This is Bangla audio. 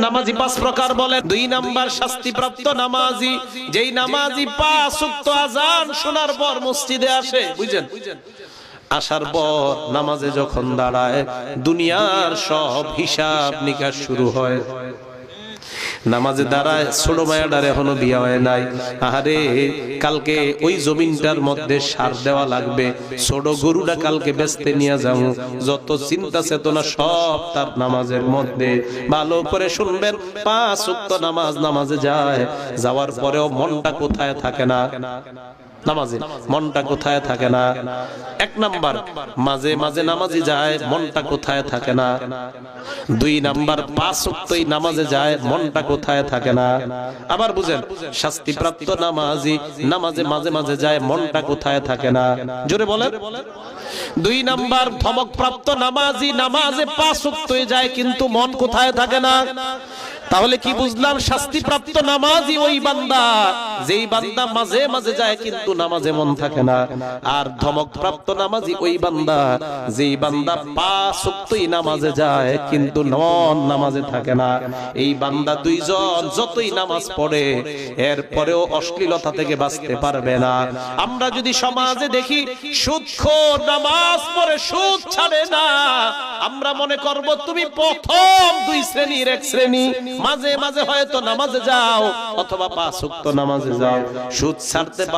নামাজি 5 প্রকার বলেন। 2 নাম্বার শাস্তিপ্রাপ্ত নামাজি, যেই নামাজি 5 ওয়াক্ত আযান শোনার পর মসজিদে আসে, বুঝেন, আসার পর নামাজে যখন দাঁড়ায় দুনিয়ার সব হিসাব নিকাশ শুরু হয়। নামাজে দাঁড়ায়, ছোট মায়াটার এখনো বিয়ে হয় নাই, আরে কালকে ওই জমিনটার মধ্যে সার দেওয়া লাগবে, ছোট গরুটা কালকে বেচতে নিয়ে যাবো, যত চিন্তা চেতনা সব তার নামাজের মধ্যে। ভালো করে শুনবেন, 5 ওয়াক্ত নামাজে যায়, যাওয়ার পরেও মনটা কোথায় থাকে না? নামাজে মনটা কোথায় থাকে না? 1 নাম্বার মাঝে মাঝে নামাজি যায়, মনটা কোথায় থাকে না? 2 নাম্বার 5 ওয়াক্তই নামাজে যায়, মনটা কোথায় থাকে না? আবার বুঝেন, শাস্তিপ্রাপ্ত নামাজি নামাজে মাঝে মাঝে যায়, মনটা কোথায় থাকে না? জোরে বলেন। 2 নাম্বার ধমকপ্রাপ্ত নামাজি নামাজে 5 ওয়াক্তই যায়, কিন্তু মন কোথায় থাকে না? তাহলে কি বুঝলাম? শাস্তিপ্রাপ্ত নামাজি ওই বান্দা যেই বান্দা মাঝে মাঝে যায় কিন্তু নামাজে মন থাকে না, আর ধমকপ্রাপ্ত নামাজি ওই বান্দা যেই বান্দা 5 ওয়াক্তই নামাজে যায় কিন্তু মন নামাজে থাকে না। এই বান্দা দুইজন যতই নামাজ পড়ে এরপরেও অশ্লীলতা থেকে বাঁচতে পারবে না। আমরা যদি সমাজে দেখি সুদখোর নামাজ পড়ে সুদ ছাড়ে না, আমরা মনে করব তুমি প্রথম 2 শ্রেণীর 1 শ্রেণী, মাঝে মাঝে হয়তো নামাজে যাও অথবা 5 ওয়াক্ত নামাজে যাও, সুদ ছাড়তে